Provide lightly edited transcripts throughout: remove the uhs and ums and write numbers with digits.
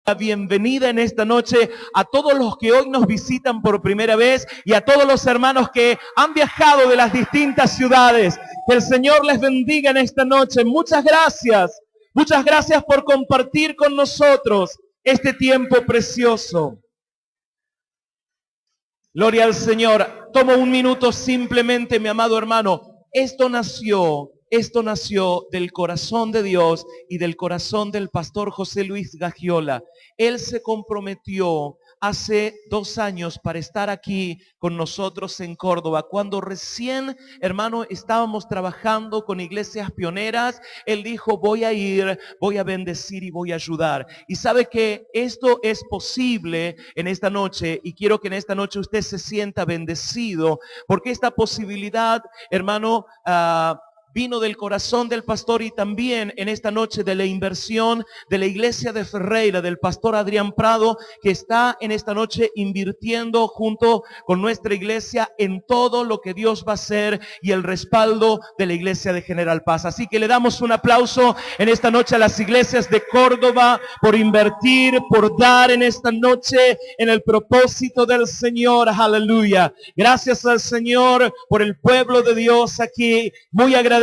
la bienvenida en esta noche a todos los que hoy nos visitan por primera vez y a todos los hermanos que han viajado de las distintas ciudades. Que el Señor les bendiga en esta noche. Muchas gracias. Muchas gracias por compartir con nosotros este tiempo precioso. Gloria al Señor. Tomo un minuto simplemente, mi amado hermano. Esto nació del corazón de Dios y del corazón del pastor José Luis Gagiola. Él se comprometió hace 2 años para estar aquí con nosotros en Córdoba. Cuando recién, hermano, estábamos trabajando con iglesias pioneras, él dijo, voy a ir, voy a bendecir y voy a ayudar. Y sabe que esto es posible en esta noche, y quiero que en esta noche usted se sienta bendecido, porque esta posibilidad, hermano, vino del corazón del pastor y también en esta noche de la inversión de la iglesia de Ferreira, del pastor Adrián Prado, que está en esta noche invirtiendo junto con nuestra iglesia en todo lo que Dios va a hacer y el respaldo de la iglesia de General Paz. Así que le damos un aplauso en esta noche a las iglesias de Córdoba por invertir, por dar en esta noche en el propósito del Señor. Aleluya. Gracias al Señor por el pueblo de Dios aquí. Muy agradecidos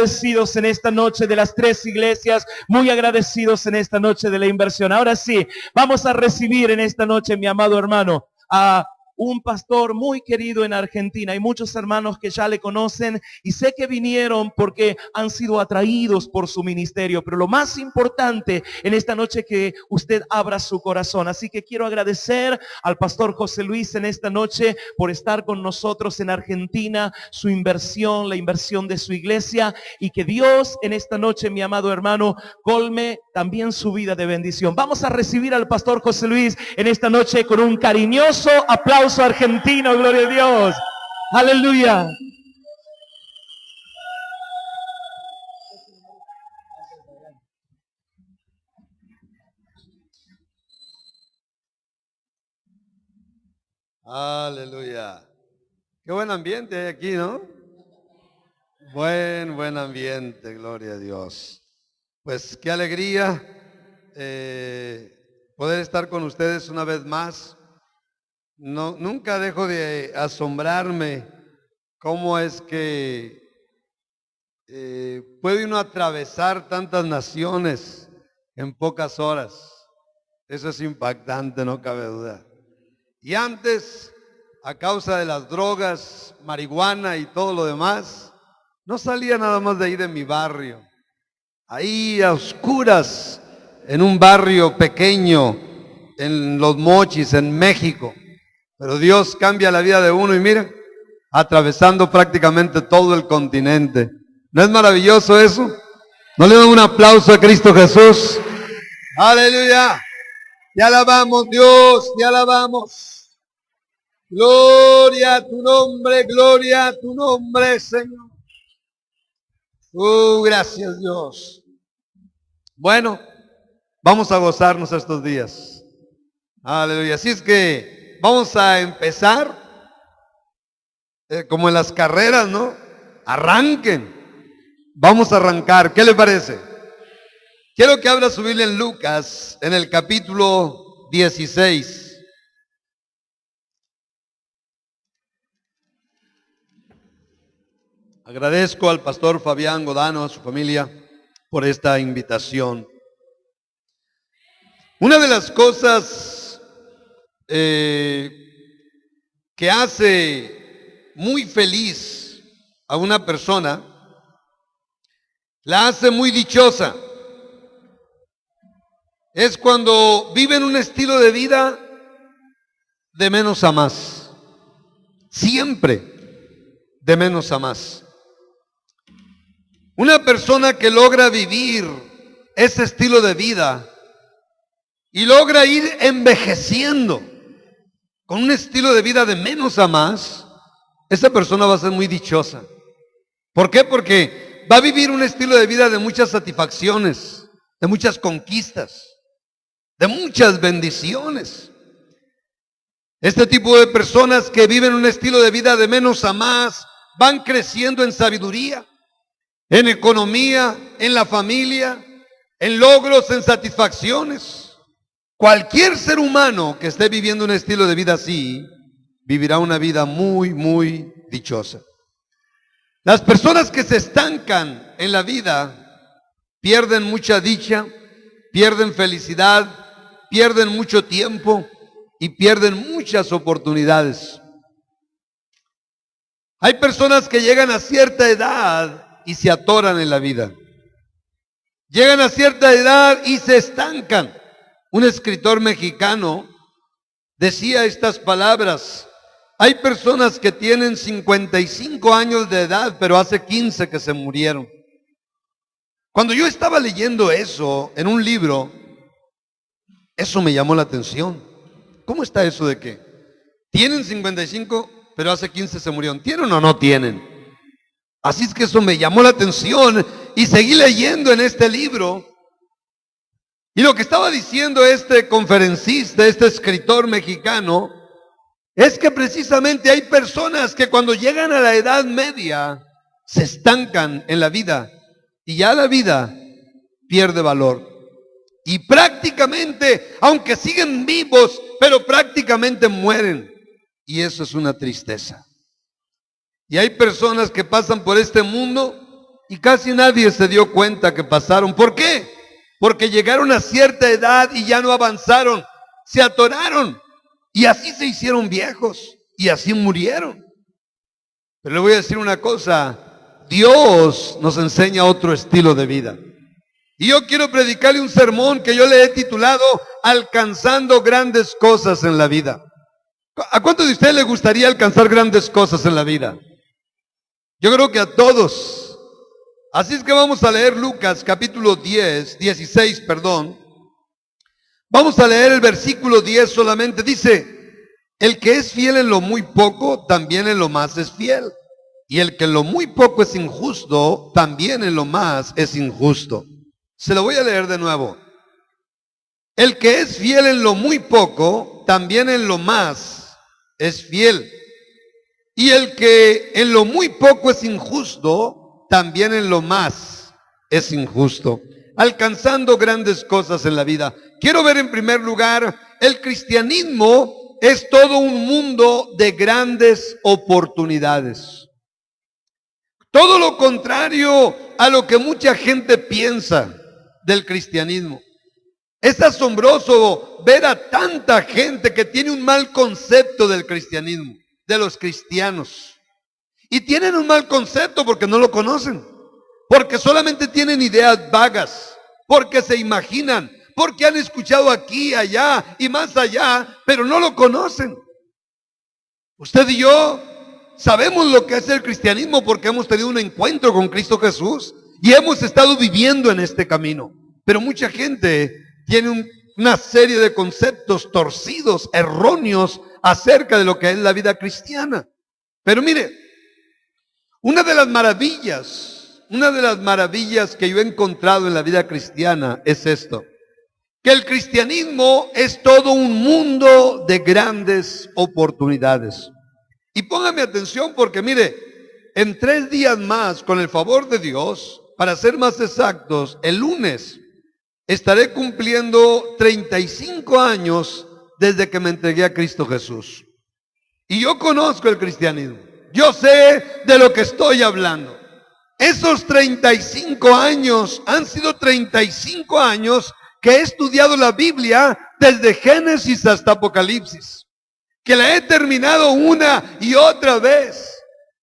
en esta noche de las 3 iglesias, muy agradecidos en esta noche de la inversión. Ahora sí, vamos a recibir en esta noche, mi amado hermano, a un pastor muy querido en Argentina. Hay muchos hermanos que ya le conocen y sé que vinieron porque han sido atraídos por su ministerio. Pero lo más importante en esta noche es que usted abra su corazón. Así que quiero agradecer al pastor José Luis en esta noche por estar con nosotros en Argentina, su inversión, la inversión de su iglesia, y que Dios en esta noche, mi amado hermano, colme también su vida de bendición. Vamos a recibir al pastor José Luis en esta noche con un cariñoso aplauso argentino, gloria a Dios. Aleluya. Aleluya. Qué buen ambiente hay aquí, ¿no? Buen ambiente, gloria a Dios. Pues qué alegría poder estar con ustedes una vez más. No, nunca dejo de asombrarme cómo es que puede uno atravesar tantas naciones en pocas horas. Eso es impactante, no cabe duda. Y antes, a causa de las drogas, marihuana y todo lo demás, no salía nada más de ahí de mi barrio. Ahí a oscuras, en un barrio pequeño, en Los Mochis, en México. Pero Dios cambia la vida de uno y miren, atravesando prácticamente todo el continente. ¿No es maravilloso eso? ¿No le dan un aplauso a Cristo Jesús? Aleluya. Te alabamos, Dios, te alabamos. Gloria a tu nombre, Señor. Gracias, Dios. Bueno, vamos a gozarnos estos días. Aleluya. Así es que vamos a empezar como en las carreras, ¿no? Arranquen. Vamos a arrancar. ¿Qué le parece? Quiero que abra su Biblia en Lucas, en el capítulo 16. Agradezco al pastor Fabián Godano, a su familia, por esta invitación. Una de las cosas que hace muy feliz a una persona, la hace muy dichosa, es cuando viven un estilo de vida de menos a más. Siempre de menos a más. Una persona que logra vivir ese estilo de vida y logra ir envejeciendo con un estilo de vida de menos a más, esa persona va a ser muy dichosa. ¿Por qué? Porque va a vivir un estilo de vida de muchas satisfacciones, de muchas conquistas, de muchas bendiciones. Este tipo de personas que viven un estilo de vida de menos a más van creciendo en sabiduría, en economía, en la familia, en logros, en satisfacciones. Cualquier ser humano que esté viviendo un estilo de vida así, vivirá una vida muy, muy dichosa. Las personas que se estancan en la vida pierden mucha dicha, pierden felicidad, pierden mucho tiempo y pierden muchas oportunidades. Hay personas que llegan a cierta edad y se atoran en la vida. Llegan a cierta edad y se estancan. Un escritor mexicano decía estas palabras: hay personas que tienen 55 años de edad, pero hace 15 que se murieron. Cuando yo estaba leyendo eso en un libro, eso me llamó la atención. ¿Cómo está eso de que tienen 55, pero hace 15 se murieron? ¿Tienen o no tienen? Así es que eso me llamó la atención y seguí leyendo en este libro. Y lo que estaba diciendo este conferencista, este escritor mexicano, es que precisamente hay personas que cuando llegan a la edad media se estancan en la vida y ya la vida pierde valor. Y prácticamente, aunque siguen vivos, pero prácticamente mueren. Y eso es una tristeza. Y hay personas que pasan por este mundo y casi nadie se dio cuenta que pasaron. ¿Por qué? Porque llegaron a cierta edad y ya no avanzaron, se atoraron y así se hicieron viejos y así murieron. Pero le voy a decir una cosa, Dios nos enseña otro estilo de vida. Y yo quiero predicarle un sermón que yo le he titulado Alcanzando grandes cosas en la vida. ¿A cuántos de ustedes les gustaría alcanzar grandes cosas en la vida? Yo creo que a todos. Así es que vamos a leer Lucas capítulo 16. Vamos a leer el versículo 10 solamente. Dice: el que es fiel en lo muy poco, también en lo más es fiel. Y el que en lo muy poco es injusto, también en lo más es injusto. Se lo voy a leer de nuevo. El que es fiel en lo muy poco, también en lo más es fiel. Y el que en lo muy poco es injusto, también en lo más es injusto. Alcanzando grandes cosas en la vida. Quiero ver en primer lugar, el cristianismo es todo un mundo de grandes oportunidades. Todo lo contrario a lo que mucha gente piensa del cristianismo. Es asombroso ver a tanta gente que tiene un mal concepto del cristianismo, de los cristianos. Y tienen un mal concepto porque no lo conocen, porque solamente tienen ideas vagas, porque se imaginan, porque han escuchado aquí, allá y más allá, pero no lo conocen. Usted y yo sabemos lo que es el cristianismo porque hemos tenido un encuentro con Cristo Jesús y hemos estado viviendo en este camino. Pero mucha gente tiene una serie de conceptos torcidos, erróneos acerca de lo que es la vida cristiana. Pero mire, una de las maravillas que yo he encontrado en la vida cristiana es esto: que el cristianismo es todo un mundo de grandes oportunidades. Y póngame atención porque mire, en 3 días más, con el favor de Dios, para ser más exactos, el lunes estaré cumpliendo 35 años desde que me entregué a Cristo Jesús. Y yo conozco el cristianismo. Yo sé de lo que estoy hablando. Esos 35 años han sido 35 años que he estudiado la Biblia desde Génesis hasta Apocalipsis. Que la he terminado una y otra vez.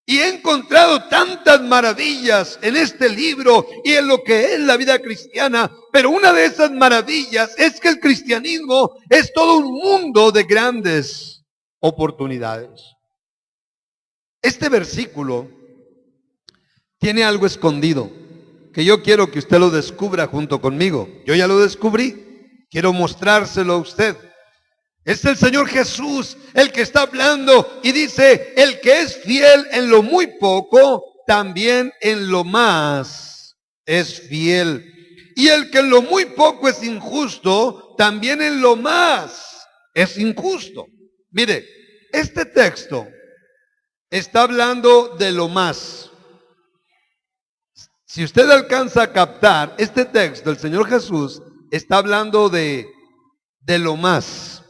Y he encontrado tantas maravillas en este libro y en lo que es la vida cristiana. Pero una de esas maravillas es que el cristianismo es todo un mundo de grandes oportunidades. Este versículo tiene algo escondido que yo quiero que usted lo descubra junto conmigo. Yo ya lo descubrí, quiero mostrárselo a usted. Es el Señor Jesús el que está hablando y dice: el que es fiel en lo muy poco, también en lo más es fiel. Y el que en lo muy poco es injusto, también en lo más es injusto. Mire, este texto está hablando de lo más. Si usted alcanza a captar este texto, el Señor Jesús está hablando de de lo más.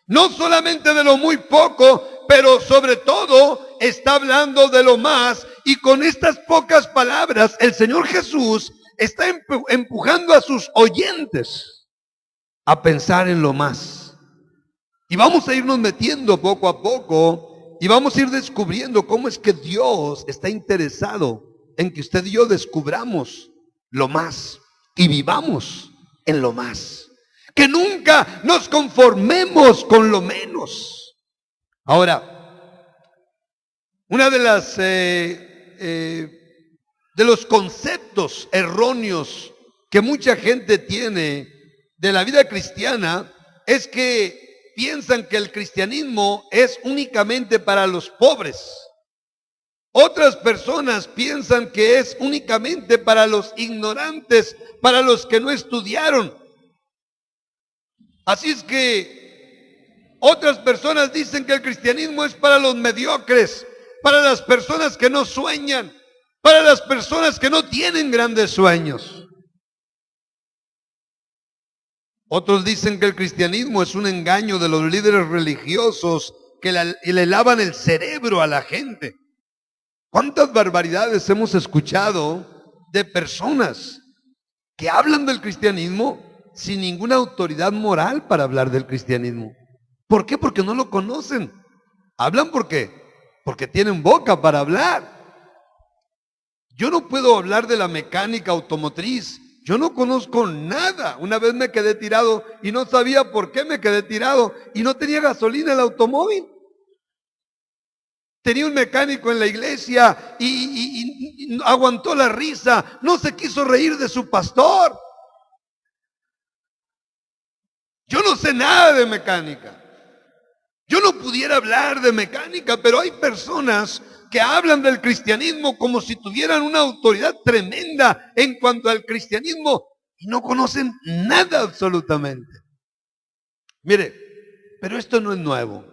No solamente de lo muy poco, pero sobre todo está hablando de lo más. Y con estas pocas palabras, el Señor Jesús está empujando a sus oyentes a pensar en lo más. Y vamos a irnos metiendo poco a poco y vamos a ir descubriendo cómo es que Dios está interesado en que usted y yo descubramos lo más y vivamos en lo más. Que nunca nos conformemos con lo menos. Ahora, una de las de los conceptos erróneos que mucha gente tiene de la vida cristiana es que piensan que el cristianismo es únicamente para los pobres. Otras personas piensan que es únicamente para los ignorantes, para los que no estudiaron. Así es que otras personas dicen que el cristianismo es para los mediocres, para las personas que no sueñan, para las personas que no tienen grandes sueños. Otros dicen que el cristianismo es un engaño de los líderes religiosos que le lavan el cerebro a la gente. ¿Cuántas barbaridades hemos escuchado de personas que hablan del cristianismo sin ninguna autoridad moral para hablar del cristianismo? ¿Por qué? Porque no lo conocen. Hablan porque tienen boca para hablar. Yo no puedo hablar de la mecánica automotriz. Yo no conozco nada. Una vez me quedé tirado y no sabía por qué me quedé tirado y no tenía gasolina el automóvil. Tenía un mecánico en la iglesia y aguantó la risa. No se quiso reír de su pastor. Yo no sé nada de mecánica. Yo no pudiera hablar de mecánica, pero hay personas que hablan del cristianismo como si tuvieran una autoridad tremenda en cuanto al cristianismo y no conocen nada absolutamente. Mire, pero esto no es nuevo.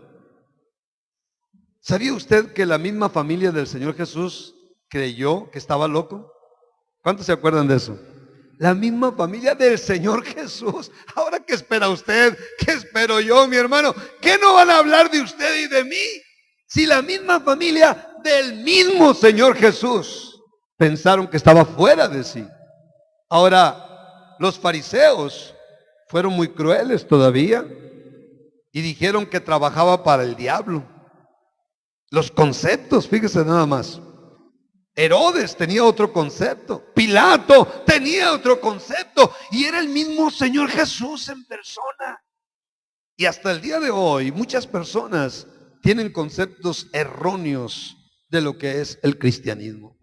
¿Sabía usted que la misma familia del Señor Jesús creyó que estaba loco? ¿Cuántos se acuerdan de eso? La misma familia del Señor Jesús. Ahora, ¿qué espera usted? ¿Qué espero yo, mi hermano? ¿Qué no van a hablar de usted y de mí? Si la misma familia del mismo Señor Jesús pensaron que estaba fuera de sí. Ahora, los fariseos fueron muy crueles todavía y dijeron que trabajaba para el diablo. Los conceptos, fíjese nada más. Herodes tenía otro concepto, Pilato tenía otro concepto y era el mismo Señor Jesús en persona. Y hasta el día de hoy muchas personas tienen conceptos erróneos de lo que es el cristianismo.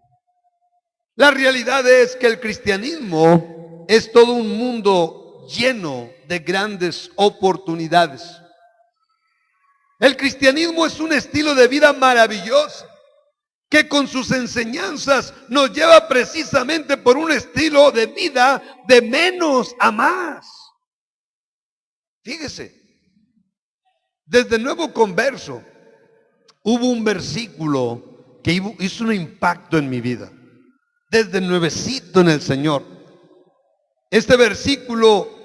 La realidad es que el cristianismo es todo un mundo lleno de grandes oportunidades. El cristianismo es un estilo de vida maravilloso que con sus enseñanzas nos lleva precisamente por un estilo de vida de menos a más. Fíjese, desde Nuevo Converso hubo un versículo que hizo un impacto en mi vida. Desde nuevecito en el Señor. Este versículo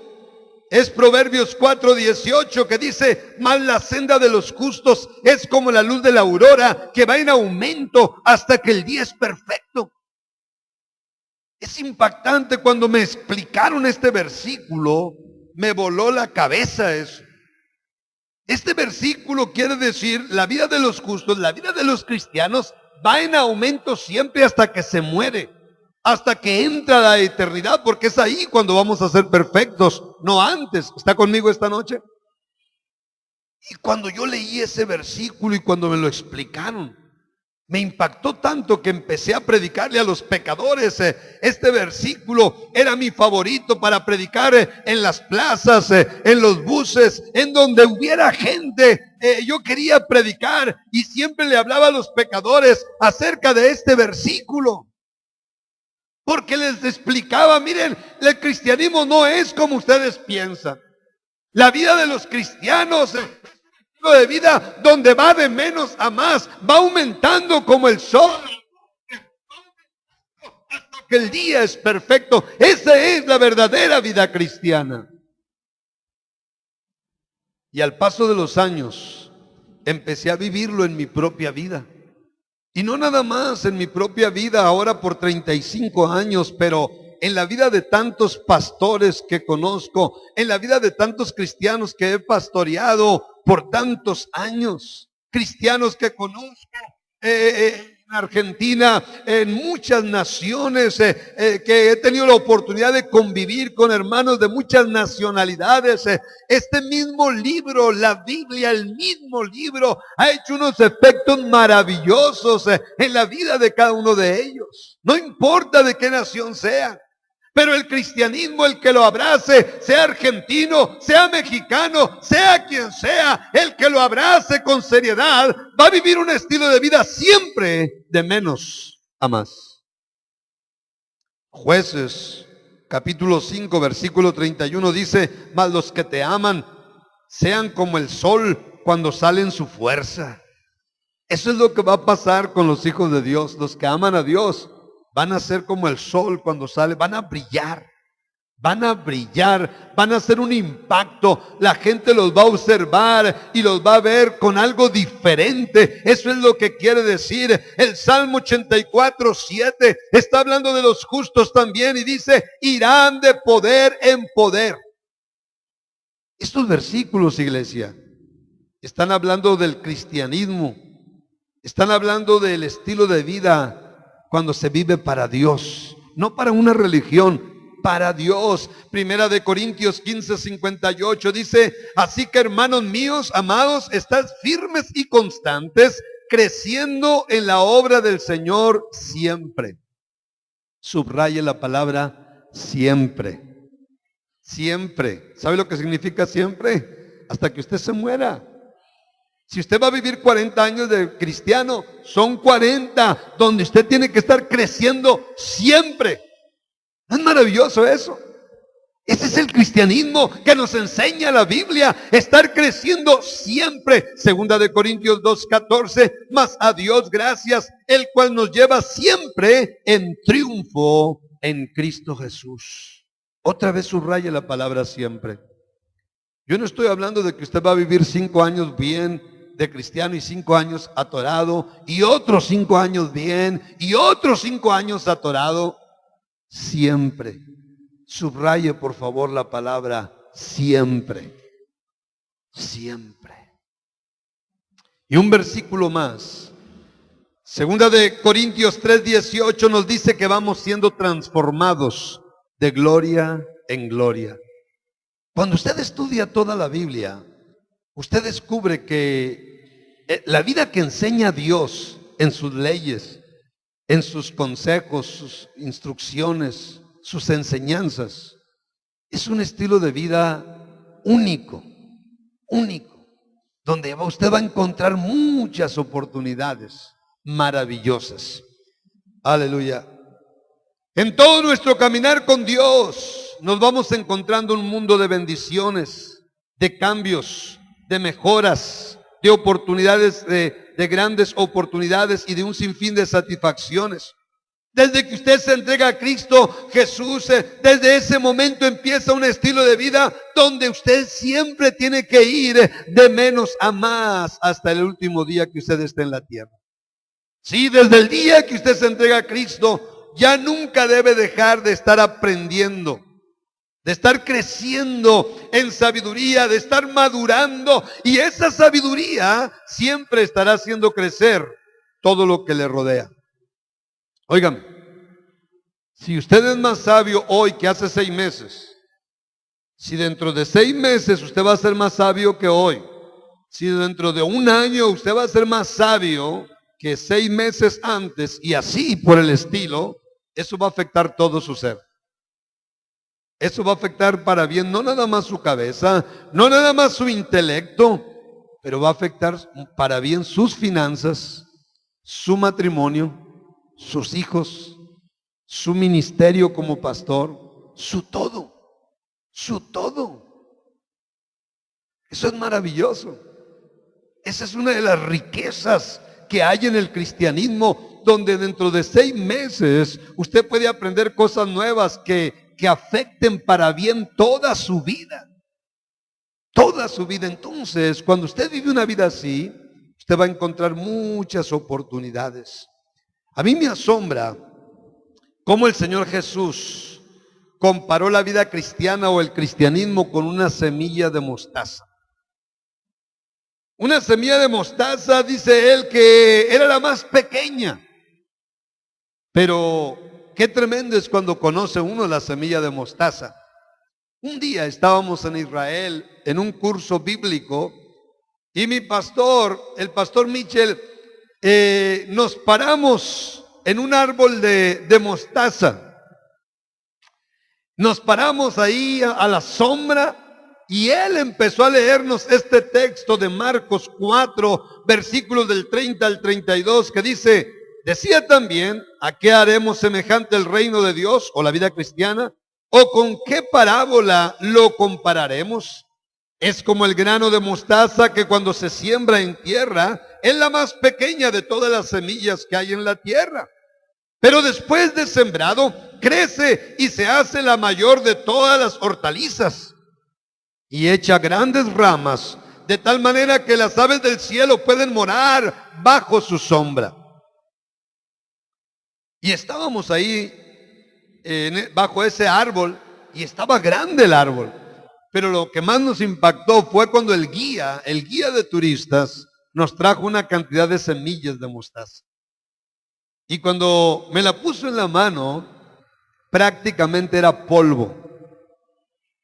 es Proverbios 4:18 que dice: mas la senda de los justos es como la luz de la aurora que va en aumento hasta que el día es perfecto. Es impactante. Cuando me explicaron este versículo, me voló la cabeza eso. Este versículo quiere decir, la vida de los justos, la vida de los cristianos va en aumento siempre hasta que se muere, hasta que entra la eternidad, porque es ahí cuando vamos a ser perfectos, no antes. ¿Está conmigo esta noche? Y cuando yo leí ese versículo y cuando me lo explicaron, me impactó tanto que empecé a predicarle a los pecadores. Este versículo era mi favorito para predicar en las plazas, en los buses, en donde hubiera gente. Yo quería predicar y siempre le hablaba a los pecadores acerca de este versículo. Porque les explicaba, miren, el cristianismo no es como ustedes piensan. La vida de los cristianos es un estilo de vida donde va de menos a más, va aumentando como el sol, hasta que el día es perfecto. Esa es la verdadera vida cristiana. Y al paso de los años, empecé a vivirlo en mi propia vida. Y no nada más en mi propia vida, ahora por 35 años, pero en la vida de tantos pastores que conozco, en la vida de tantos cristianos que he pastoreado por tantos años, cristianos que conozco en Argentina, en muchas naciones, que he tenido la oportunidad de convivir con hermanos de muchas nacionalidades. Este mismo libro, la Biblia, el mismo libro, ha hecho unos efectos maravillosos en la vida de cada uno de ellos. No importa de qué nación sean. Pero el cristianismo, el que lo abrace, sea argentino, sea mexicano, sea quien sea, el que lo abrace con seriedad, va a vivir un estilo de vida siempre de menos a más. Jueces, capítulo 5, versículo 31 dice, mas los que te aman sean como el sol cuando sale en su fuerza. Eso es lo que va a pasar con los hijos de Dios. Los que aman a Dios van a ser como el sol cuando sale, van a brillar, van a hacer un impacto. La gente los va a observar y los va a ver con algo diferente. Eso es lo que quiere decir el Salmo 84, 7. Está hablando de los justos también y dice, irán de poder en poder. Estos versículos, iglesia, están hablando del cristianismo, están hablando del estilo de vida cuando se vive para Dios, no para una religión, para Dios. Primera de Corintios 15, 58 dice, así que hermanos míos, amados, estad firmes y constantes, creciendo en la obra del Señor siempre. Subraye la palabra siempre. Siempre. ¿Sabe lo que significa siempre? Hasta que usted se muera. Si usted va a vivir 40 años de cristiano, son 40 donde usted tiene que estar creciendo siempre. ¿No es maravilloso eso? Ese es el cristianismo que nos enseña la Biblia, estar creciendo siempre. Segunda de Corintios 2:14, mas a Dios gracias, el cual nos lleva siempre en triunfo en Cristo Jesús. Otra vez subraye la palabra siempre. Yo no estoy hablando de que usted va a vivir 5 años bien de cristiano y 5 años atorado y otros 5 años bien y otros 5 años atorado. Siempre. Subraye por favor la palabra siempre. Siempre. Y un versículo más. Segunda de Corintios 3:18 nos dice que vamos siendo transformados de gloria en gloria. Cuando usted estudia toda la Biblia, usted descubre que la vida que enseña Dios en sus leyes, en sus consejos, sus instrucciones, sus enseñanzas, es un estilo de vida único, único, donde usted va a encontrar muchas oportunidades maravillosas. Aleluya. En todo nuestro caminar con Dios nos vamos encontrando un mundo de bendiciones, de cambios, de mejoras, de oportunidades, de grandes oportunidades y de un sinfín de satisfacciones. Desde que usted se entrega a Cristo Jesús, desde ese momento empieza un estilo de vida donde usted siempre tiene que ir de menos a más hasta el último día que usted esté en la tierra. Sí, desde el día que usted se entrega a Cristo, ya nunca debe dejar de estar aprendiendo, de estar creciendo en sabiduría, de estar madurando, y esa sabiduría siempre estará haciendo crecer todo lo que le rodea. Óigame, si usted es más sabio hoy que hace 6 meses, si dentro de 6 meses usted va a ser más sabio que hoy, si dentro de 1 año usted va a ser más sabio que 6 meses antes, y así por el estilo, eso va a afectar todo su ser. Eso va a afectar para bien, no nada más su cabeza, no nada más su intelecto, pero va a afectar para bien sus finanzas, su matrimonio, sus hijos, su ministerio como pastor, su todo, su todo. Eso es maravilloso. Esa es una de las riquezas que hay en el cristianismo, donde dentro de 6 meses usted puede aprender cosas nuevas que afecten para bien toda su vida. toda su vida. Entonces, cuando usted vive una vida así, usted va a encontrar muchas oportunidades. A mí me asombra cómo el Señor Jesús comparó la vida cristiana o el cristianismo con una semilla de mostaza. Una semilla de mostaza, dice él, que era la más pequeña. Pero qué tremendo es cuando conoce uno la semilla de mostaza. Un día estábamos en Israel en un curso bíblico y mi pastor, el pastor Mitchell, nos paramos en un árbol de mostaza. Nos paramos ahí a la sombra y él empezó a leernos este texto de Marcos 4, versículos del 30 al 32, que dice, decía también, ¿a qué haremos semejante el reino de Dios o la vida cristiana? ¿O con qué parábola lo compararemos? Es como el grano de mostaza que cuando se siembra en tierra, es la más pequeña de todas las semillas que hay en la tierra. Pero después de sembrado, crece y se hace la mayor de todas las hortalizas. Y echa grandes ramas, de tal manera que las aves del cielo pueden morar bajo su sombra. Y estábamos ahí bajo ese árbol y estaba grande el árbol. Pero lo que más nos impactó fue cuando el guía de turistas nos trajo una cantidad de semillas de mostaza. Y cuando me la puso en la mano, prácticamente era polvo.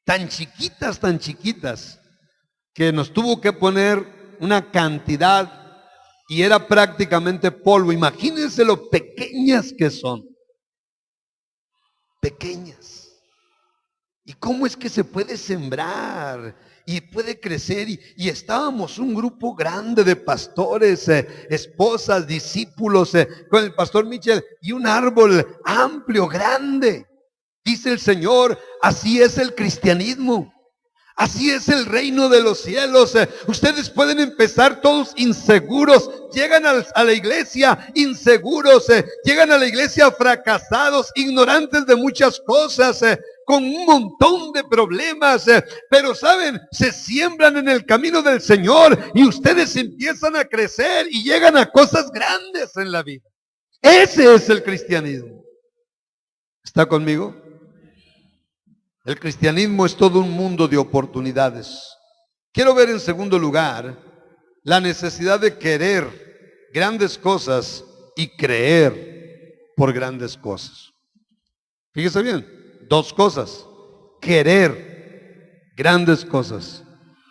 Tan chiquitas, que nos tuvo que poner una cantidad y era prácticamente polvo. Imagínense lo pequeñas que son. Pequeñas. ¿Y cómo es que se puede sembrar y puede crecer? Y estábamos un grupo grande de pastores, esposas, discípulos, con el pastor Mitchell y un árbol amplio, grande. Dice el Señor, así es el cristianismo. Así es el reino de los cielos. Ustedes pueden empezar todos inseguros. Llegan a la iglesia inseguros. Llegan a la iglesia fracasados, ignorantes de muchas cosas, con un montón de problemas. Pero saben, se siembran en el camino del Señor y ustedes empiezan a crecer y llegan a cosas grandes en la vida. Ese es el cristianismo. ¿Está conmigo? El cristianismo es todo un mundo de oportunidades. Quiero ver en segundo lugar la necesidad de querer grandes cosas y creer por grandes cosas. Fíjese bien, dos cosas. Querer grandes cosas.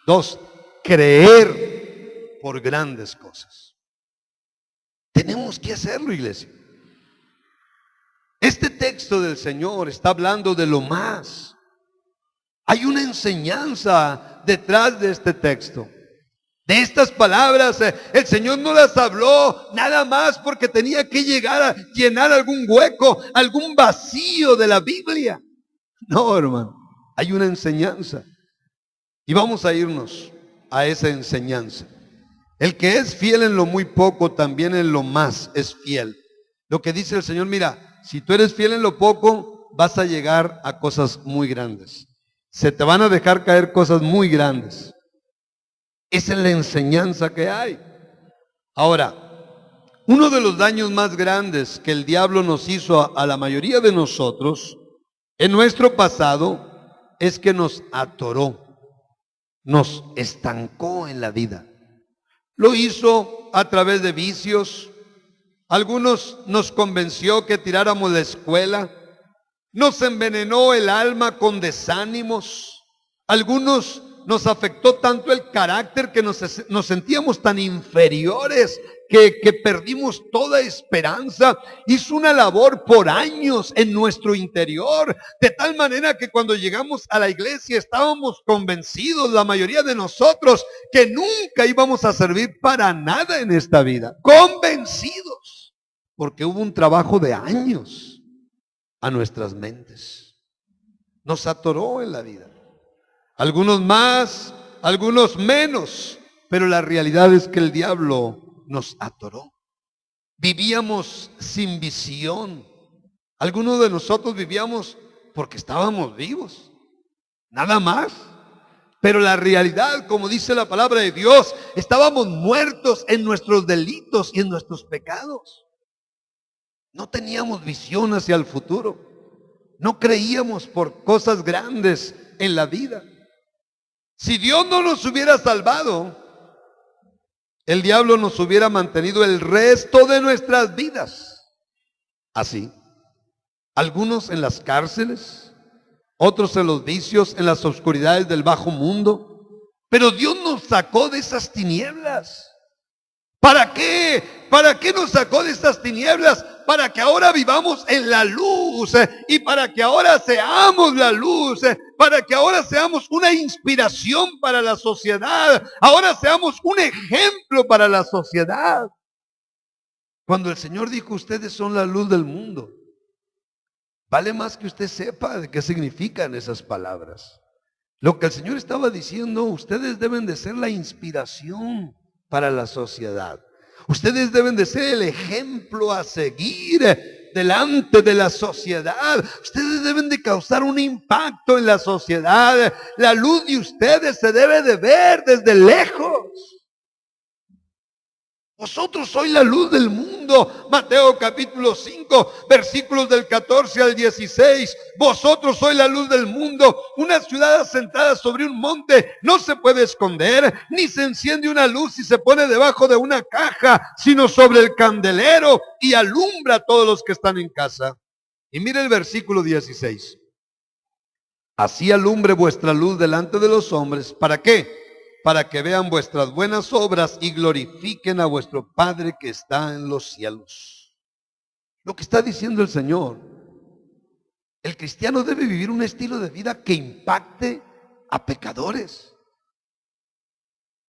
Dos, creer por grandes cosas. Tenemos que hacerlo, iglesia. Este texto del Señor está hablando de lo más. Hay una enseñanza detrás de este texto. De estas palabras, el Señor no las habló nada más porque tenía que llegar a llenar algún hueco, algún vacío de la Biblia. No, hermano, hay una enseñanza. Y vamos a irnos a esa enseñanza. El que es fiel en lo muy poco, también en lo más es fiel. Lo que dice el Señor, mira, si tú eres fiel en lo poco, vas a llegar a cosas muy grandes. Se te van a dejar caer cosas muy grandes. Esa es la enseñanza que hay. Ahora, uno de los daños más grandes que el diablo nos hizo a la mayoría de nosotros en nuestro pasado es que nos atoró, nos estancó en la vida. Lo hizo a través de vicios. Algunos nos convenció que tiráramos la escuela. Nos envenenó el alma con desánimos. Algunos nos afectó tanto el carácter que nos sentíamos tan inferiores que perdimos toda esperanza. Hizo una labor por años en nuestro interior, de tal manera que cuando llegamos a la iglesia estábamos convencidos, la mayoría de nosotros, que nunca íbamos a servir para nada en esta vida. Convencidos, porque hubo un trabajo de años a nuestras mentes. Nos atoró en la vida. Algunos más, algunos menos, pero la realidad es que el diablo nos atoró. Vivíamos sin visión. Algunos de nosotros vivíamos porque estábamos vivos, nada más. Pero la realidad, como dice la palabra de Dios, estábamos muertos en nuestros delitos y en nuestros pecados. No teníamos visión hacia el futuro. No creíamos por cosas grandes en la vida. Si Dios no nos hubiera salvado, el diablo nos hubiera mantenido el resto de nuestras vidas así. Algunos en las cárceles, otros en los vicios, en las oscuridades del bajo mundo. Pero Dios nos sacó de esas tinieblas. ¿Para qué? ¿Para qué nos sacó de estas tinieblas? Para que ahora vivamos en la luz, y para que ahora seamos la luz, para que ahora seamos una inspiración para la sociedad, ahora seamos un ejemplo para la sociedad. Cuando el Señor dijo, ustedes son la luz del mundo, vale más que usted sepa de qué significan esas palabras. Lo que el Señor estaba diciendo, ustedes deben de ser la inspiración para la sociedad. Ustedes deben de ser el ejemplo a seguir delante de la sociedad. Ustedes deben de causar un impacto en la sociedad. La luz de ustedes se debe de ver desde lejos. Vosotros sois la luz del mundo. Mateo capítulo 5, versículos del 14 al 16. Vosotros sois la luz del mundo. Una ciudad asentada sobre un monte no se puede esconder, ni se enciende una luz y se pone debajo de una caja, sino sobre el candelero y alumbra a todos los que están en casa. Y mire el versículo 16. Así alumbre vuestra luz delante de los hombres. ¿Para qué? Para que vean vuestras buenas obras y glorifiquen a vuestro Padre que está en los cielos. Lo que está diciendo el Señor, el cristiano debe vivir un estilo de vida que impacte a pecadores.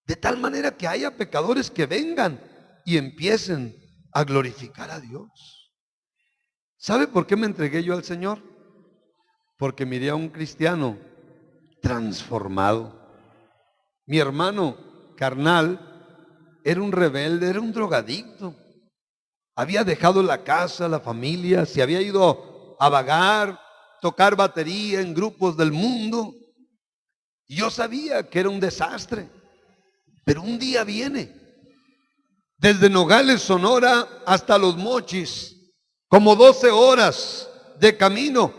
De tal manera que haya pecadores que vengan y empiecen a glorificar a Dios. ¿Sabe por qué me entregué yo al Señor? Porque miré a un cristiano transformado. Mi hermano carnal era un rebelde, era un drogadicto. Había dejado la casa, la familia, se había ido a vagar, tocar batería en grupos del mundo. Y yo sabía que era un desastre. Pero un día viene, desde Nogales, Sonora, hasta Los Mochis, como 12 horas de camino,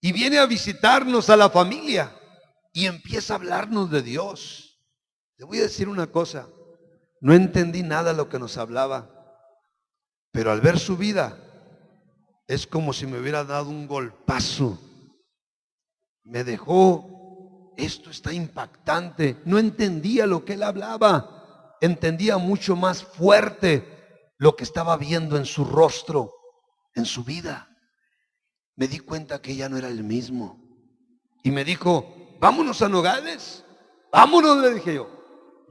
y viene a visitarnos a la familia. Y empieza a hablarnos de Dios. Le voy a decir una cosa. No entendí nada de lo que nos hablaba. Pero al ver su vida, es como si me hubiera dado un golpazo. Me dejó, esto está impactante. No entendía lo que él hablaba. Entendía mucho más fuerte lo que estaba viendo en su rostro, en su vida. Me di cuenta que ya no era el mismo. Y me dijo, vámonos a Nogales, vámonos, le dije yo.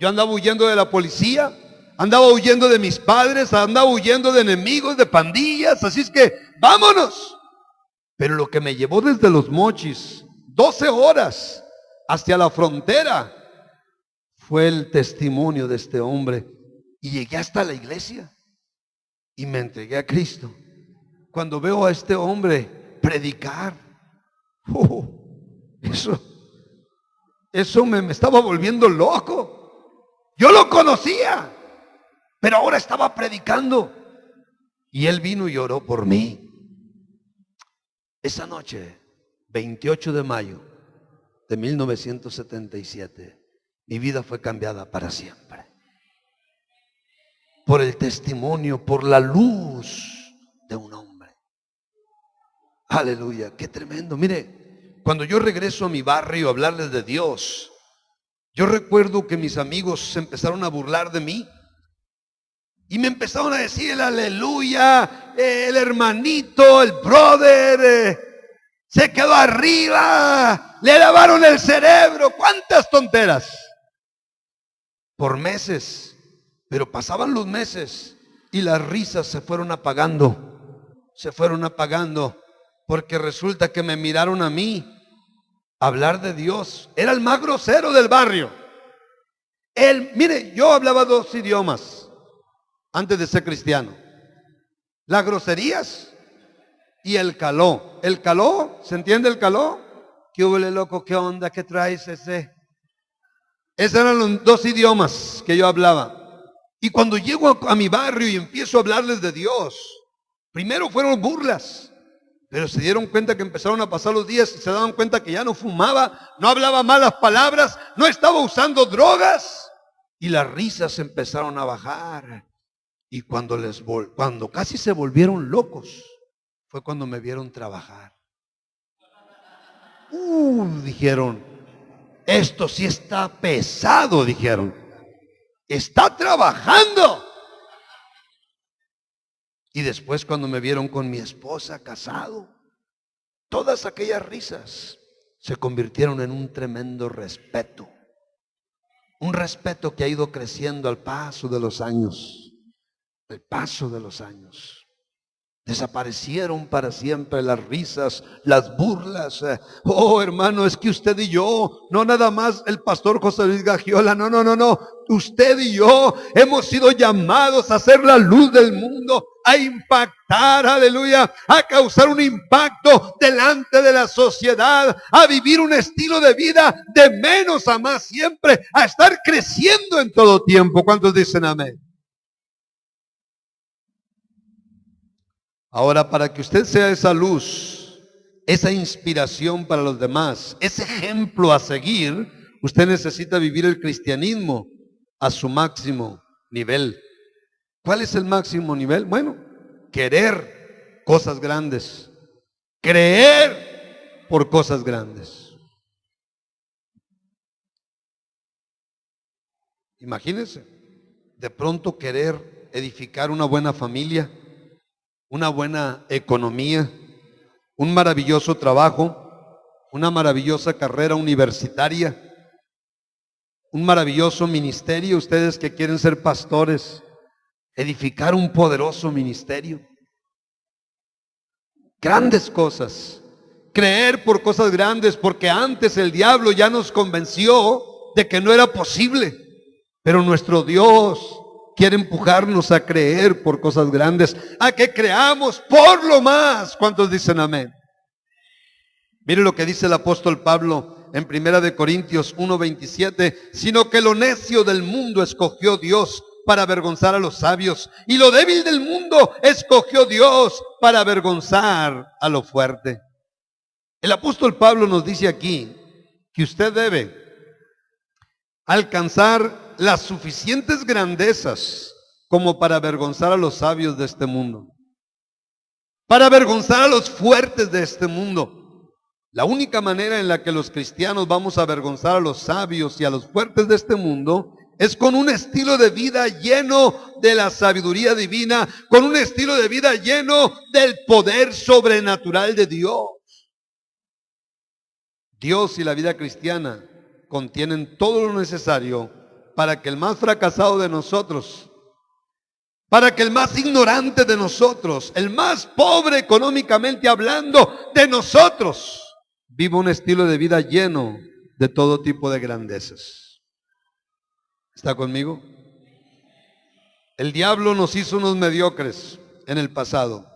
Yo andaba huyendo de la policía, andaba huyendo de mis padres, andaba huyendo de enemigos, de pandillas, así es que vámonos. Pero lo que me llevó desde Los Mochis, 12 horas, hacia la frontera, fue el testimonio de este hombre. Y llegué hasta la iglesia y me entregué a Cristo. Cuando veo a este hombre predicar, eso me estaba volviendo loco. Yo lo conocía, pero ahora estaba predicando. Y él vino y oró por mí. Esa noche, 28 de mayo de 1977, mi vida fue cambiada para siempre. Por el testimonio, por la luz de un hombre. Aleluya, qué tremendo. Mire, cuando yo regreso a mi barrio a hablarles de Dios, yo recuerdo que mis amigos se empezaron a burlar de mí. Y me empezaron a decir el aleluya, el hermanito, el brother, se quedó arriba, le lavaron el cerebro, cuántas tonteras. Por meses, pero pasaban los meses y las risas se fueron apagando, porque resulta que me miraron a mí hablar de Dios. Era el más grosero del barrio. Mire, yo hablaba 2 idiomas antes de ser cristiano. Las groserías y el caló. El caló, ¿se entiende el caló? ¿Qué huele, loco? ¿Qué onda? ¿Qué traes ese? Esos eran los dos idiomas que yo hablaba. Y cuando llego a mi barrio y empiezo a hablarles de Dios, primero fueron burlas, pero se dieron cuenta que empezaron a pasar los días y se daban cuenta que ya no fumaba, no hablaba malas palabras, no estaba usando drogas, y las risas empezaron a bajar. Y cuando casi se volvieron locos, fue cuando me vieron trabajar. Dijeron, esto sí está pesado, dijeron. Está trabajando. Y después cuando me vieron con mi esposa casado, todas aquellas risas se convirtieron en un tremendo respeto. Un respeto que ha ido creciendo al paso de los años. El paso de los años. Desaparecieron para siempre las risas, las burlas. Oh, hermano, es que usted y yo, no nada más el pastor José Luis Gagiola, no. Usted y yo hemos sido llamados a ser la luz del mundo, a impactar, aleluya, a causar un impacto delante de la sociedad, a vivir un estilo de vida de menos a más siempre, a estar creciendo en todo tiempo. ¿Cuántos dicen amén? Ahora, para que usted sea esa luz, esa inspiración para los demás, ese ejemplo a seguir, usted necesita vivir el cristianismo a su máximo nivel. ¿Cuál es el máximo nivel? Bueno, querer cosas grandes, creer por cosas grandes. Imagínense, de pronto querer edificar una buena familia, una buena economía, un maravilloso trabajo, una maravillosa carrera universitaria, un maravilloso ministerio. Ustedes que quieren ser pastores, edificar un poderoso ministerio, grandes cosas, creer por cosas grandes, porque antes el diablo ya nos convenció de que no era posible, pero nuestro Dios quiere empujarnos a creer por cosas grandes, a que creamos por lo más. ¿Cuántos dicen amén? Mire lo que dice el apóstol Pablo en 1 Corintios 1:27, sino que lo necio del mundo escogió Dios para avergonzar a los sabios, y lo débil del mundo escogió Dios para avergonzar a lo fuerte. El apóstol Pablo nos dice aquí que usted debe alcanzar las suficientes grandezas como para avergonzar a los sabios de este mundo, para avergonzar a los fuertes de este mundo. La única manera en la que los cristianos vamos a avergonzar a los sabios y a los fuertes de este mundo es con un estilo de vida lleno de la sabiduría divina, con un estilo de vida lleno del poder sobrenatural de Dios. Dios y la vida cristiana contienen todo lo necesario para que el más fracasado de nosotros, para que el más ignorante de nosotros, el más pobre económicamente hablando de nosotros, viva un estilo de vida lleno de todo tipo de grandezas. ¿Está conmigo? El diablo nos hizo unos mediocres en el pasado.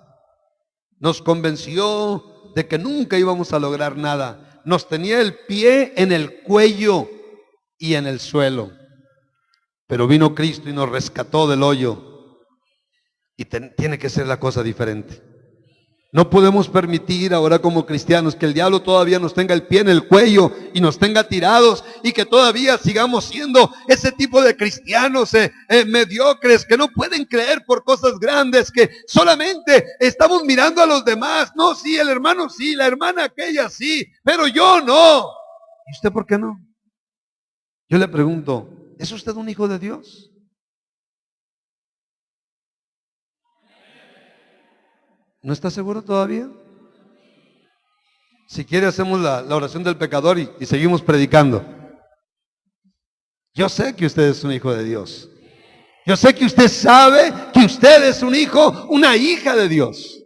Nos convenció de que nunca íbamos a lograr nada. Nos tenía el pie en el cuello y en el suelo. Pero vino Cristo y nos rescató del hoyo. Y tiene que ser la cosa diferente. No podemos permitir ahora como cristianos que el diablo todavía nos tenga el pie en el cuello y nos tenga tirados, y que todavía sigamos siendo ese tipo de cristianos mediocres que no pueden creer por cosas grandes, que solamente estamos mirando a los demás. No, sí, el hermano sí, la hermana aquella sí, pero yo no. ¿Y usted por qué no? Yo le pregunto, ¿es usted un hijo de Dios? ¿No está seguro todavía? Si quiere hacemos la oración del pecador y seguimos predicando. Yo sé que usted es un hijo de Dios. Yo sé que usted sabe que usted es un hijo, una hija de Dios.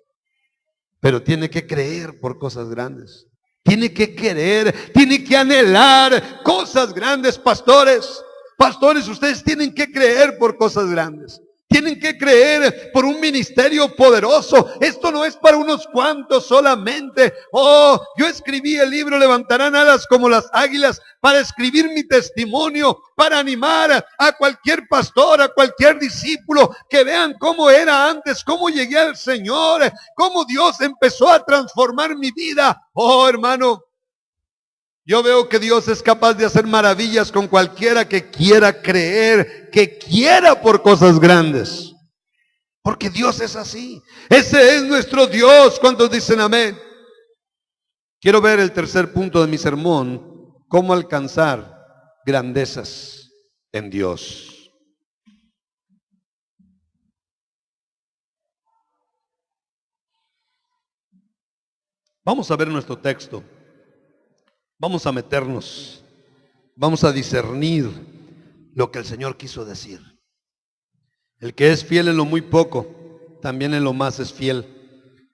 Pero tiene que creer por cosas grandes. Tiene que querer, tiene que anhelar cosas grandes, pastores. Pastores, ustedes tienen que creer por cosas grandes. Tienen que creer por un ministerio poderoso. Esto no es para unos cuantos solamente. Oh, yo escribí el libro Levantarán alas como las águilas para escribir mi testimonio, para animar a cualquier pastor, a cualquier discípulo, que vean cómo era antes, cómo llegué al Señor, cómo Dios empezó a transformar mi vida. Oh, hermano, yo veo que Dios es capaz de hacer maravillas con cualquiera que quiera creer, que quiera por cosas grandes. Porque Dios es así. Ese es nuestro Dios. ¿Cuántos dicen amén? Quiero ver el tercer punto de mi sermón: cómo alcanzar grandezas en Dios. Vamos a ver nuestro texto. Vamos a meternos, vamos a discernir lo que el Señor quiso decir. El que es fiel en lo muy poco, también en lo más es fiel.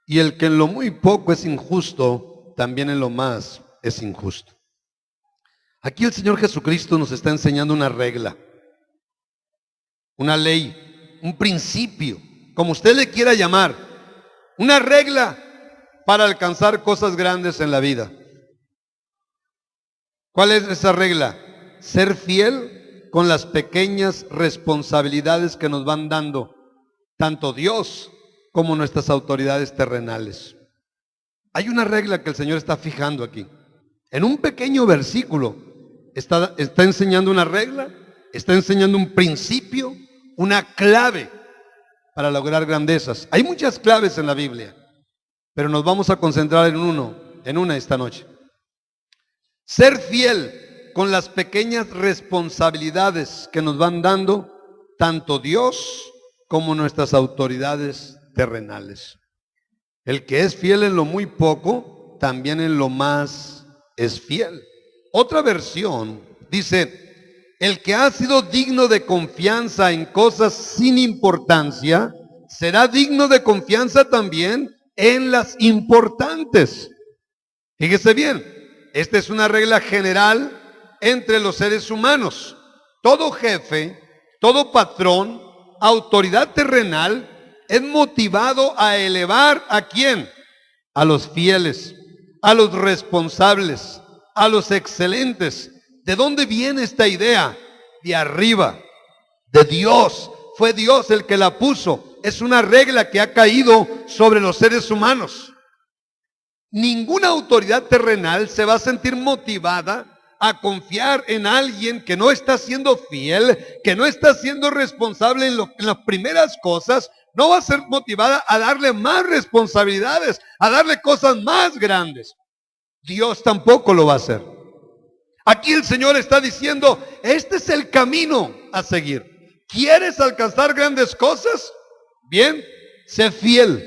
Y el que en lo muy poco es injusto, también en lo más es injusto. Aquí el Señor Jesucristo nos está enseñando una regla, una ley, un principio, como usted le quiera llamar, una regla para alcanzar cosas grandes en la vida. ¿Cuál es esa regla? Ser fiel con las pequeñas responsabilidades que nos van dando tanto Dios como nuestras autoridades terrenales. Hay una regla que el Señor está fijando aquí. En un pequeño versículo está enseñando una regla, está enseñando un principio, una clave para lograr grandezas. Hay muchas claves en la Biblia, pero nos vamos a concentrar en una esta noche. Ser fiel con las pequeñas responsabilidades que nos van dando tanto Dios como nuestras autoridades terrenales. El que es fiel en lo muy poco, también en lo más es fiel. Otra versión dice: el que ha sido digno de confianza en cosas sin importancia, será digno de confianza también en las importantes. Fíjese bien. Esta es una regla general entre los seres humanos. Todo jefe, todo patrón, autoridad terrenal es motivado a elevar ¿a quién? A los fieles, a los responsables, a los excelentes. ¿De dónde viene esta idea? De arriba, de Dios. Fue Dios el que la puso. Es una regla que ha caído sobre los seres humanos. Ninguna autoridad terrenal se va a sentir motivada a confiar en alguien que no está siendo fiel, que no está siendo responsable en las primeras cosas. No va a ser motivada a darle más responsabilidades, a darle cosas más grandes. Dios tampoco lo va a hacer. Aquí el Señor está diciendo: este es el camino a seguir. ¿Quieres alcanzar grandes cosas? Bien, sé fiel,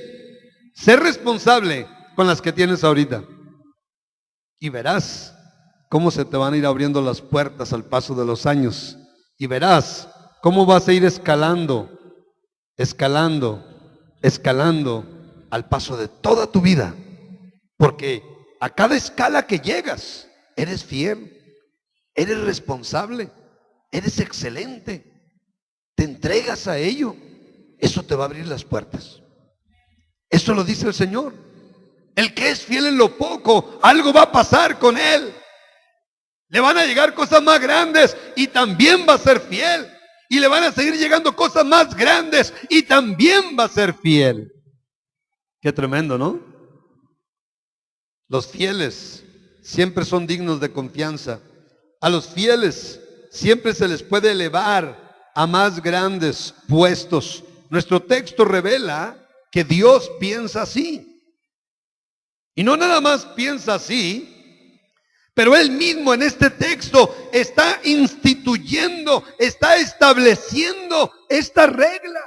sé responsable con las que tienes ahorita, y verás cómo se te van a ir abriendo las puertas al paso de los años, y verás cómo vas a ir escalando al paso de toda tu vida, porque a cada escala que llegas eres fiel, eres responsable, eres excelente, te entregas a ello. Eso te va a abrir las puertas. Eso lo dice el Señor. El que es fiel en lo poco, algo va a pasar con él. Le van a llegar cosas más grandes y también va a ser fiel. Y le van a seguir llegando cosas más grandes y también va a ser fiel. Qué tremendo, ¿no? Los fieles siempre son dignos de confianza. A los fieles siempre se les puede elevar a más grandes puestos. Nuestro texto revela que Dios piensa así. Y no nada más piensa así, pero Él mismo en este texto está instituyendo, está estableciendo esta regla.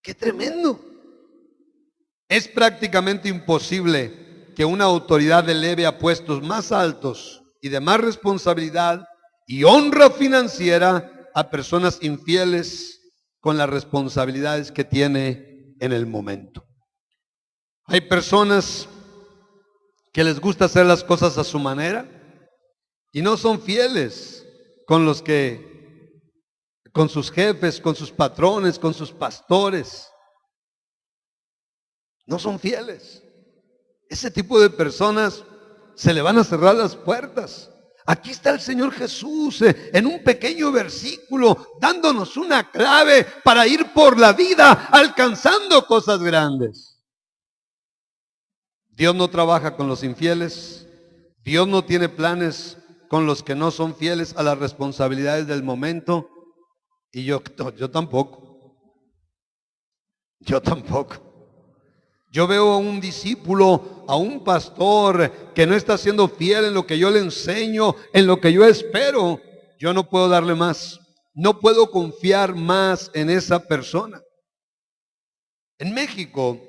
¡Qué tremendo! Es prácticamente imposible que una autoridad eleve a puestos más altos y de más responsabilidad y honra financiera a personas infieles con las responsabilidades que tiene en el momento. Hay personas que les gusta hacer las cosas a su manera y no son fieles con con sus jefes, con sus patrones, con sus pastores. No son fieles. Ese tipo de personas se le van a cerrar las puertas. Aquí está el Señor Jesús en un pequeño versículo dándonos una clave para ir por la vida alcanzando cosas grandes. Dios no trabaja con los infieles. Dios no tiene planes con los que no son fieles a las responsabilidades del momento. Y yo tampoco. Yo tampoco. Yo veo a un discípulo, a un pastor que no está siendo fiel en lo que yo le enseño, en lo que yo espero. Yo no puedo darle más. No puedo confiar más en esa persona. En México,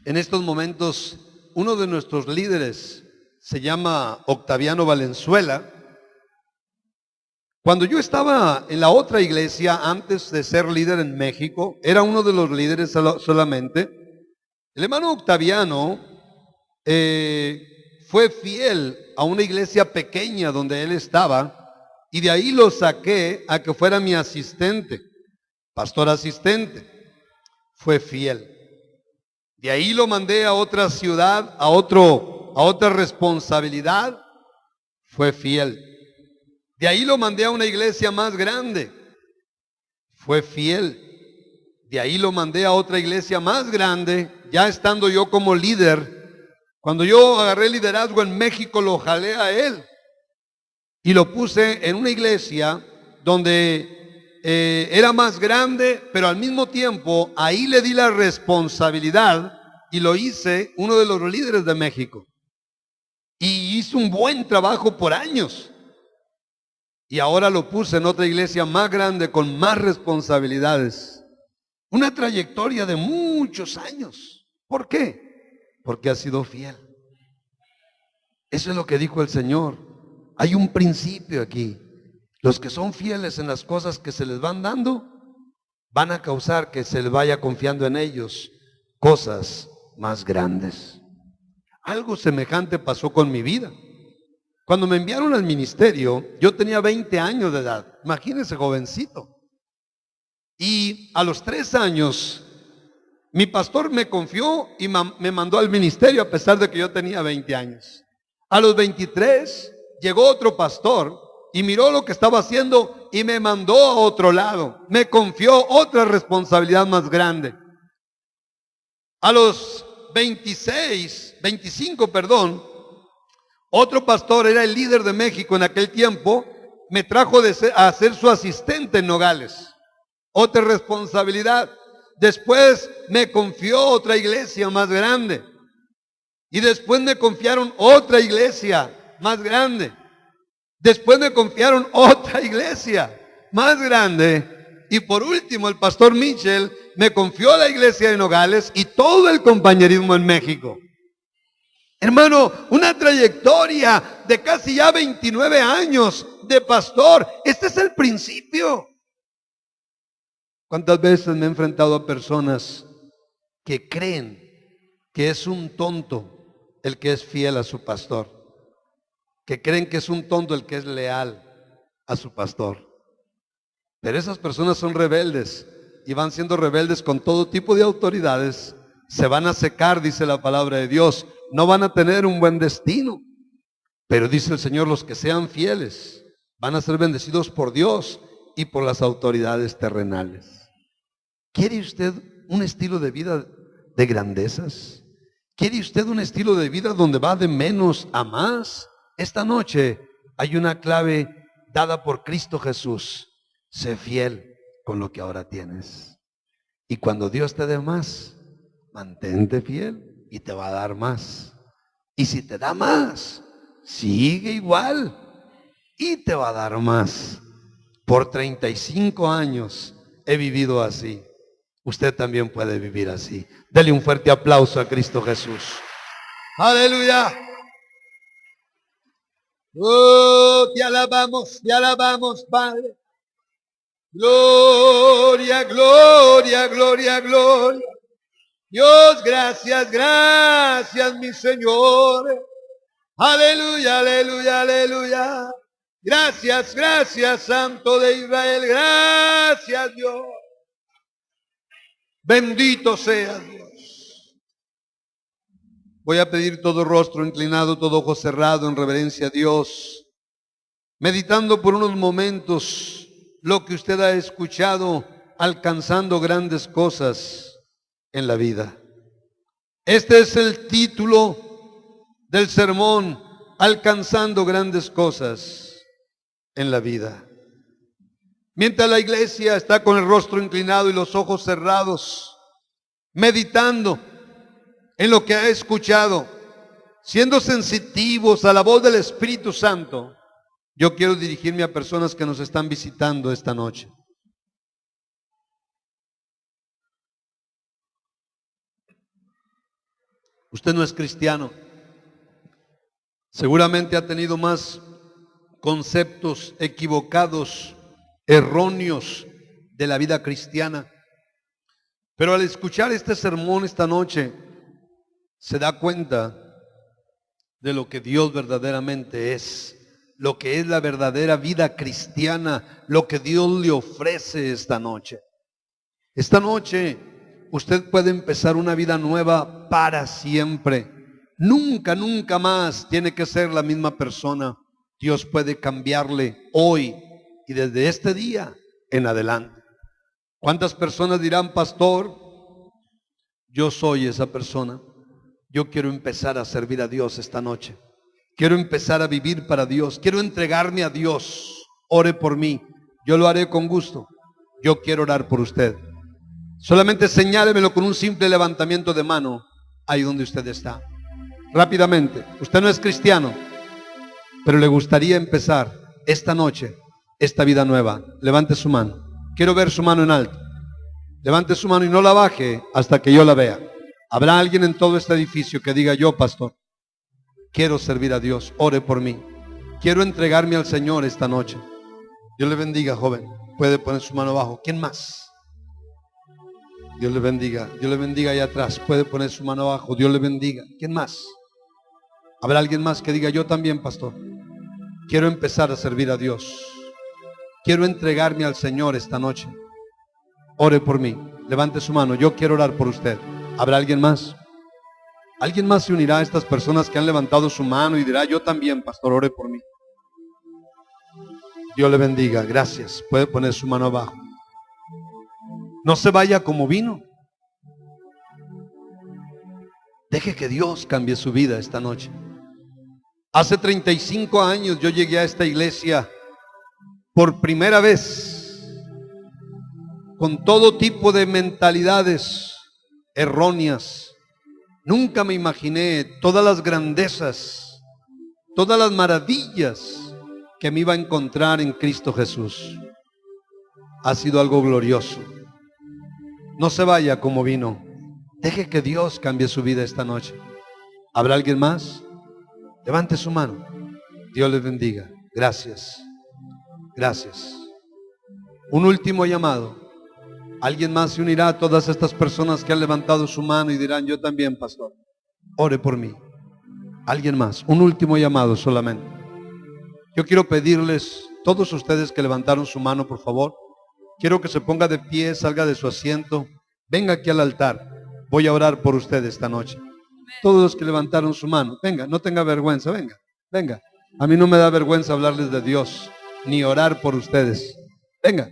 en estos momentos, uno de nuestros líderes se llama Octaviano Valenzuela. Cuando yo estaba en la otra iglesia, antes de ser líder en México, era uno de los líderes solamente. El hermano Octaviano fue fiel a una iglesia pequeña donde él estaba, y de ahí lo saqué a que fuera mi asistente, pastor asistente. Fue fiel. De ahí lo mandé a otra ciudad, a otra responsabilidad. Fue fiel. De ahí lo mandé a una iglesia más grande. Fue fiel. De ahí lo mandé a otra iglesia más grande, ya estando yo como líder. Cuando yo agarré liderazgo en México, lo jalé a él y lo puse en una iglesia donde era más grande, pero al mismo tiempo ahí le di la responsabilidad y lo hice uno de los líderes de México. Y hizo un buen trabajo por años. Y ahora lo puse en otra iglesia más grande con más responsabilidades. Una trayectoria de muchos años. ¿Por qué? Porque ha sido fiel. Eso es lo que dijo el Señor. Hay un principio aquí. Los que son fieles en las cosas que se les van dando, van a causar que se les vaya confiando en ellos cosas más grandes. Algo semejante pasó con mi vida. Cuando me enviaron al ministerio, yo tenía 20 años de edad. Imagínense, jovencito. Y a los 3 años, mi pastor me confió y me mandó al ministerio a pesar de que yo tenía 20 años. A los 23 llegó otro pastor y miró lo que estaba haciendo y me mandó a otro lado. Me confió otra responsabilidad más grande. A los 25, otro pastor, era el líder de México en aquel tiempo, me trajo a ser su asistente en Nogales. Otra responsabilidad. Después me confió otra iglesia más grande. Y después me confiaron otra iglesia más grande. Después me confiaron otra iglesia más grande. Y por último, el pastor Mitchell me confió la iglesia de Nogales y todo el compañerismo en México. Hermano, una trayectoria de casi ya 29 años de pastor. Este es el principio. ¿Cuántas veces me he enfrentado a personas que creen que es un tonto el que es fiel a su pastor? Que creen que es un tonto el que es leal a su pastor. Pero esas personas son rebeldes y van siendo rebeldes con todo tipo de autoridades. Se van a secar, dice la palabra de Dios. No van a tener un buen destino. Pero dice el Señor, los que sean fieles van a ser bendecidos por Dios y por las autoridades terrenales. ¿Quiere usted un estilo de vida de grandezas? ¿Quiere usted un estilo de vida donde va de menos a más? Esta noche hay una clave dada por Cristo Jesús. Sé fiel con lo que ahora tienes. Y cuando Dios te dé más, mantente fiel y te va a dar más. Y si te da más, sigue igual y te va a dar más. Por 35 años he vivido así. Usted también puede vivir así. Dele un fuerte aplauso a Cristo Jesús. Aleluya. Oh, te alabamos, Padre. Gloria, gloria, gloria, gloria. Dios, gracias, gracias, mi Señor. Aleluya, aleluya, aleluya. Gracias, gracias, Santo de Israel. Gracias, Dios. Bendito sea Dios. Voy a pedir todo rostro inclinado, todo ojo cerrado en reverencia a Dios, meditando por unos momentos lo que usted ha escuchado, alcanzando grandes cosas en la vida. Este es el título del sermón, alcanzando grandes cosas en la vida. Mientras la iglesia está con el rostro inclinado y los ojos cerrados, meditando en lo que ha escuchado, siendo sensitivos a la voz del Espíritu Santo, yo quiero dirigirme a personas que nos están visitando esta noche. Usted no es cristiano. Seguramente ha tenido más conceptos equivocados, erróneos de la vida cristiana. Pero al escuchar este sermón esta noche, se da cuenta de lo que Dios verdaderamente es, lo que es la verdadera vida cristiana, lo que Dios le ofrece esta noche. Esta noche usted puede empezar una vida nueva para siempre. Nunca, nunca más tiene que ser la misma persona. Dios puede cambiarle hoy y desde este día en adelante. ¿Cuántas personas dirán, pastor, yo soy esa persona? Yo quiero empezar a servir a Dios esta noche. Quiero empezar a vivir para Dios. Quiero entregarme a Dios. Ore por mí. Yo lo haré con gusto. Yo quiero orar por usted. Solamente señálemelo con un simple levantamiento de mano ahí donde usted está. Rápidamente. Usted no es cristiano, pero le gustaría empezar esta noche esta vida nueva. Levante su mano. Quiero ver su mano en alto. Levante su mano y no la baje hasta que yo la vea. ¿Habrá alguien en todo este edificio que diga, yo, pastor, quiero servir a Dios, ore por mí, quiero entregarme al Señor esta noche? Dios le bendiga, joven. Puede poner su mano abajo. ¿Quién más? Dios le bendiga. Dios le bendiga allá atrás. Puede poner su mano abajo. Dios le bendiga. ¿Quién más? ¿Habrá alguien más que diga, yo también, pastor, quiero empezar a servir a Dios, quiero entregarme al Señor esta noche? Ore por mí. Levante su mano. Yo quiero orar por usted. ¿Habrá alguien más? ¿Alguien más se unirá a estas personas que han levantado su mano y dirá, yo también, pastor, ore por mí? Dios le bendiga. Gracias. Puede poner su mano abajo. No se vaya como vino. Deje que Dios cambie su vida esta noche. Hace 35 años yo llegué a esta iglesia por primera vez con todo tipo de mentalidades erróneas. Nunca me imaginé todas las grandezas, todas las maravillas que me iba a encontrar en Cristo Jesús. Ha sido algo glorioso. No se vaya como vino. Deje que Dios cambie su vida esta noche. ¿Habrá alguien más? Levante su mano. Dios les bendiga. Gracias. Gracias. Un último llamado. ¿Alguien más se unirá a todas estas personas que han levantado su mano y dirán, yo también, pastor, ore por mí? ¿Alguien más? Un último llamado solamente. Yo quiero pedirles, todos ustedes que levantaron su mano, por favor, quiero que se ponga de pie, salga de su asiento, venga aquí al altar. Voy a orar por ustedes esta noche. Todos los que levantaron su mano, venga, no tenga vergüenza, venga, venga. A mí no me da vergüenza hablarles de Dios, ni orar por ustedes. Venga,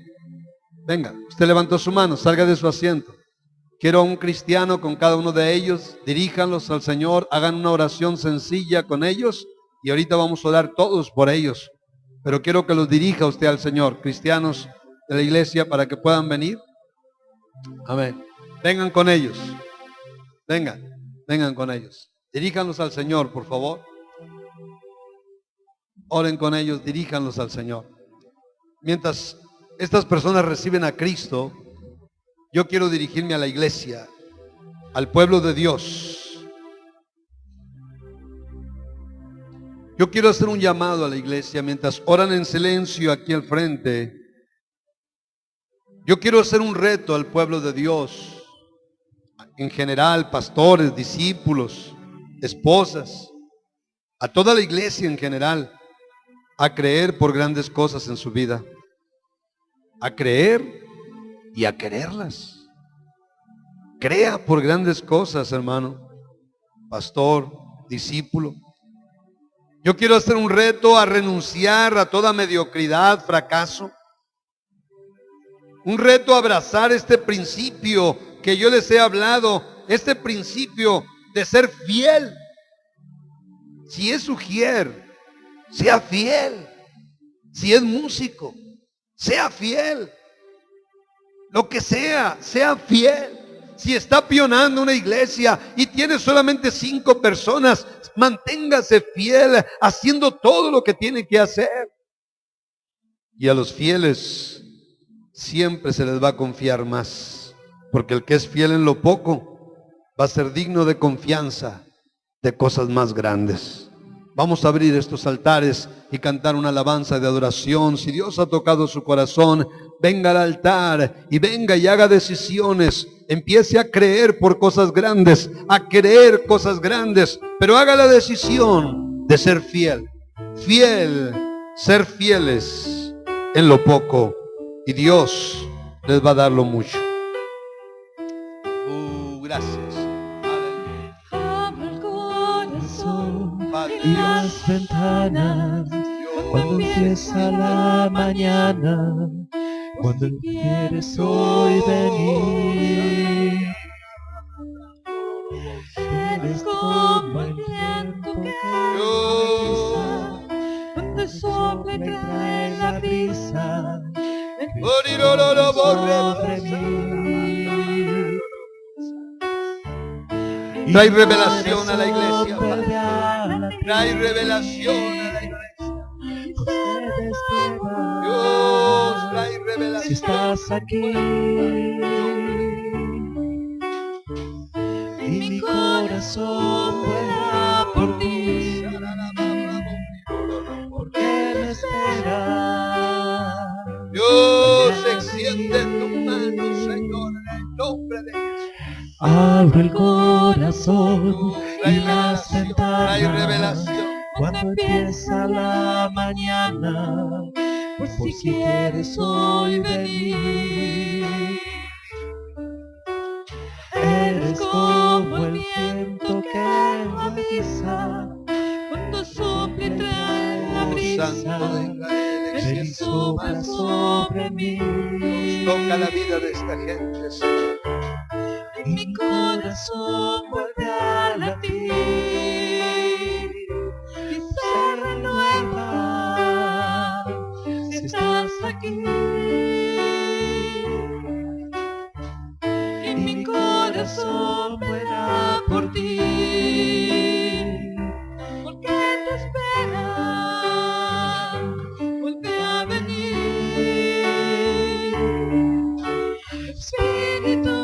venga, usted levantó su mano, salga de su asiento. Quiero a un cristiano con cada uno de ellos, diríjanlos al Señor, hagan una oración sencilla con ellos y ahorita vamos a orar todos por ellos. Pero quiero que los dirija usted al Señor, cristianos de la iglesia, para que puedan venir. Amén. Vengan con ellos. Vengan con ellos. Diríjanlos al Señor, por favor. Oren con ellos, diríjanlos al Señor. Mientras estas personas reciben a Cristo, yo quiero dirigirme a la iglesia, al pueblo de Dios. Yo quiero hacer un llamado a la iglesia mientras oran en silencio aquí al frente. Yo quiero hacer un reto al pueblo de Dios, en general, pastores, discípulos, esposas, a toda la iglesia en general, a creer por grandes cosas en su vida. A creer y a quererlas. Crea por grandes cosas, hermano, pastor, discípulo. Yo quiero hacer un reto a renunciar a toda mediocridad, fracaso. Un reto a abrazar este principio que yo les he hablado, este principio de ser fiel. Si es ujier, sea fiel. Si es músico, sea fiel. Lo que sea fiel. Si está pionando una iglesia y tiene solamente 5 personas, manténgase fiel haciendo todo lo que tiene que hacer. Y a los fieles siempre se les va a confiar más, porque el que es fiel en lo poco va a ser digno de confianza de cosas más grandes. Vamos a abrir estos altares y cantar una alabanza de adoración. Si Dios ha tocado su corazón, venga al altar y venga y haga decisiones. Empiece a creer por cosas grandes, a querer cosas grandes, pero haga la decisión de ser fiel. Fiel, ser fieles en lo poco, y Dios les va a dar lo mucho. Gracias. Abre el corazón y las ventanas cuando empieza la mañana, cuando quieres hoy venir. Eres como el viento que avisa, cuando sopla y trae la brisa, sobre mí. Trae revelación a la iglesia, Padre. Trae revelación a la iglesia. Dios, trae revelación. Si estás aquí y mi corazón vuela por ti, porque me espera. Dios, extiende tu mano, Señor, en el nombre de Jesús. Abre el corazón y Trae las revelación, trae ventanas revelación. cuando empieza la mañana, por si quieres hoy venir. Eres como el viento que avisa, cuando sopla y trae la brisa, Santo de Israel, ven y sopla sobre mí. toca la vida de esta gente, Señor. Y mi corazón vuelve a latir y se renueva si estás aquí. Y mi corazón vuela por ti, porque te espera, vuelve a venir. Espíritu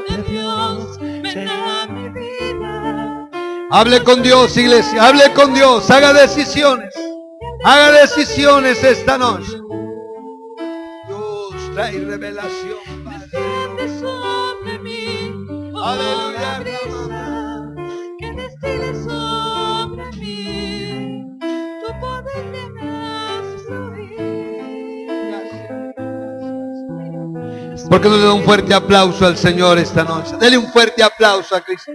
de Dios, ven a mi vida. Hable con Dios, iglesia, hable con Dios, haga decisiones esta noche. Dios, trae revelación, Padre. Desciende sobre mí, oh, Aleluya, la brisa que destile sobre mí, tu poder me hace fluir. ¿Por qué no le da un fuerte aplauso al Señor esta noche? Dele un fuerte aplauso a Cristo.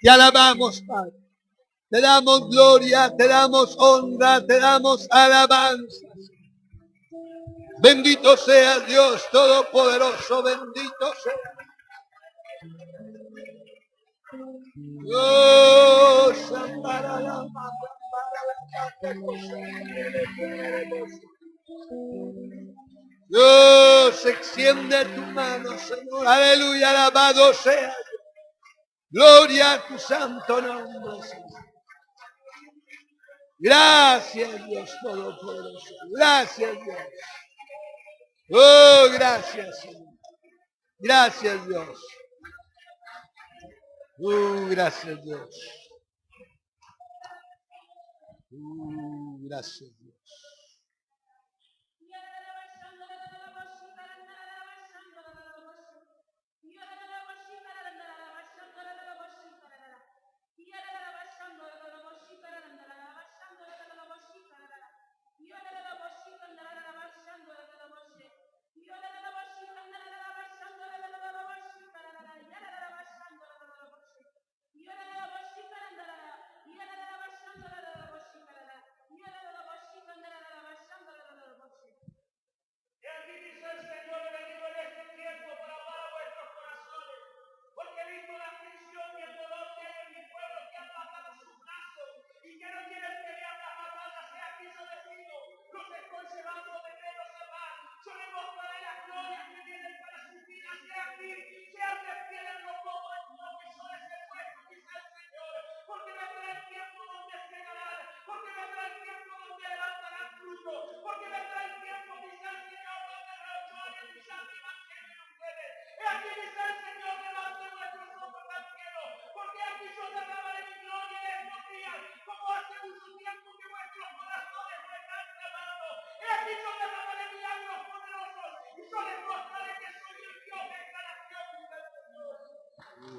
Te alabamos, Padre. Te damos gloria, te damos honra, te damos alabanza. Bendito sea Dios Todopoderoso, bendito sea. Dios, Dios, extiende tu mano, Señor. Aleluya, alabado sea Dios. Gloria a tu santo nombre, Señor. Gracias, Dios Todopoderoso. Gracias, Dios. Oh, gracias, Señor. Gracias, Dios. Gracias, Dios. Gracias, Dios.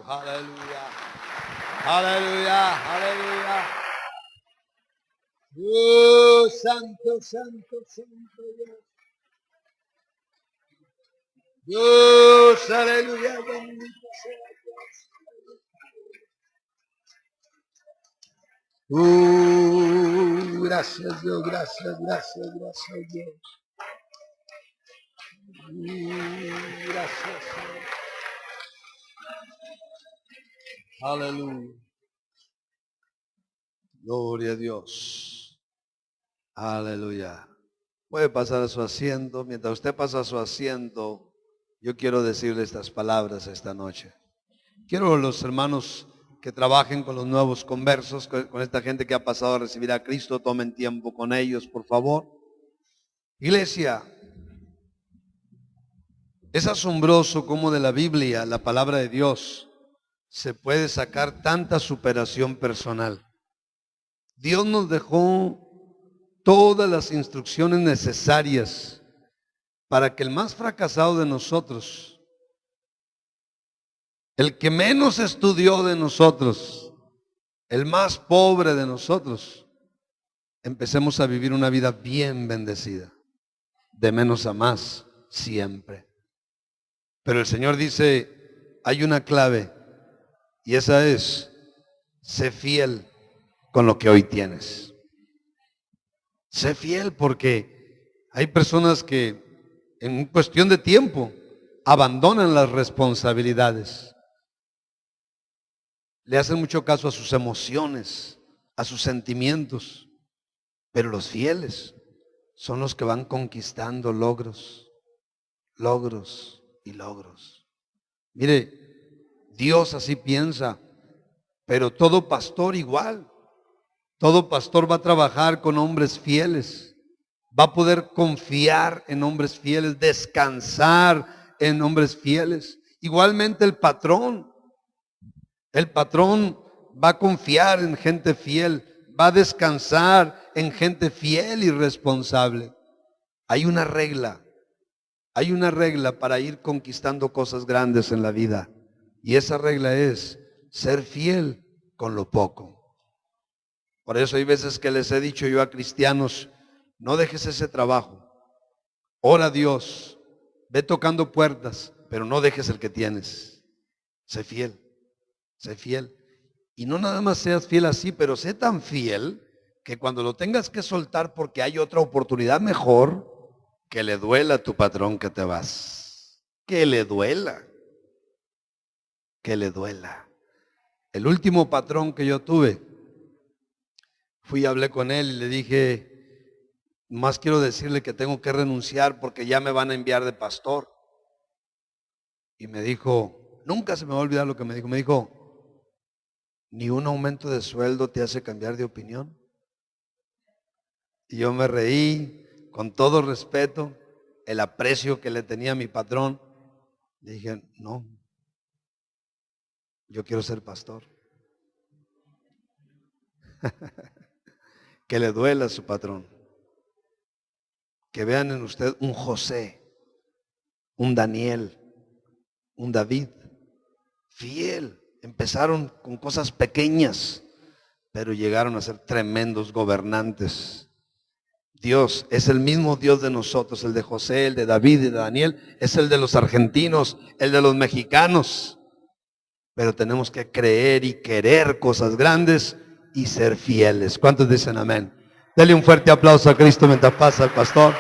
Aleluya, aleluya, aleluya. Santo, santo, santo Dios. Dios, aleluya, bendito sea Dios. Gracias Dios, gracias, gracias, gracias Dios. Gracias Señor. Aleluya. Gloria a Dios. Aleluya. Puede pasar a su asiento. Mientras usted pasa a su asiento, yo quiero decirle estas palabras esta noche. Quiero a los hermanos que trabajen con los nuevos conversos, con esta gente que ha pasado a recibir a Cristo, tomen tiempo con ellos, por favor. Iglesia, es asombroso cómo de la Biblia, la palabra de Dios, se puede sacar tanta superación personal. Dios nos dejó todas las instrucciones necesarias para que el más fracasado de nosotros, el que menos estudió de nosotros, el más pobre de nosotros, empecemos a vivir una vida bien bendecida, de menos a más siempre. Pero el Señor dice, hay una clave, y esa es, sé fiel con lo que hoy tienes. Sé fiel, porque hay personas que en cuestión de tiempo abandonan las responsabilidades. Le hacen mucho caso a sus emociones, a sus sentimientos, pero los fieles son los que van conquistando logros, logros y logros. Mire, Dios así piensa, pero todo pastor igual. Todo pastor va a trabajar con hombres fieles, va a poder confiar en hombres fieles, descansar en hombres fieles. Igualmente el patrón va a confiar en gente fiel, va a descansar en gente fiel y responsable. Hay una regla para ir conquistando cosas grandes en la vida, y esa regla es ser fiel con lo poco. Por eso hay veces que les he dicho yo a cristianos, no dejes ese trabajo, ora a Dios, ve tocando puertas, pero no dejes el que tienes. Sé fiel, sé fiel. Y no nada más seas fiel así, pero sé tan fiel que cuando lo tengas que soltar porque hay otra oportunidad mejor, que le duela a tu patrón que te vas. Que le duela. Que le duela. El último patrón que yo tuve, fui y hablé con él y le dije, más quiero decirle que tengo que renunciar porque ya me van a enviar de pastor. Y me dijo, nunca se me va a olvidar lo que me dijo. Me dijo, ¿ni un aumento de sueldo te hace cambiar de opinión? Y yo me reí, con todo respeto, el aprecio que le tenía a mi patrón. Le dije, no, yo quiero ser pastor. Que le duela a su patrón. Que vean en usted un José, un Daniel, un David, fiel. Empezaron con cosas pequeñas, pero llegaron a ser tremendos gobernantes. Dios es el mismo Dios de nosotros, el de José, el de David y de Daniel, es el de los argentinos, el de los mexicanos. Pero tenemos que creer y querer cosas grandes y ser fieles. ¿Cuántos dicen amén? Dele un fuerte aplauso a Cristo mientras pasa el pastor.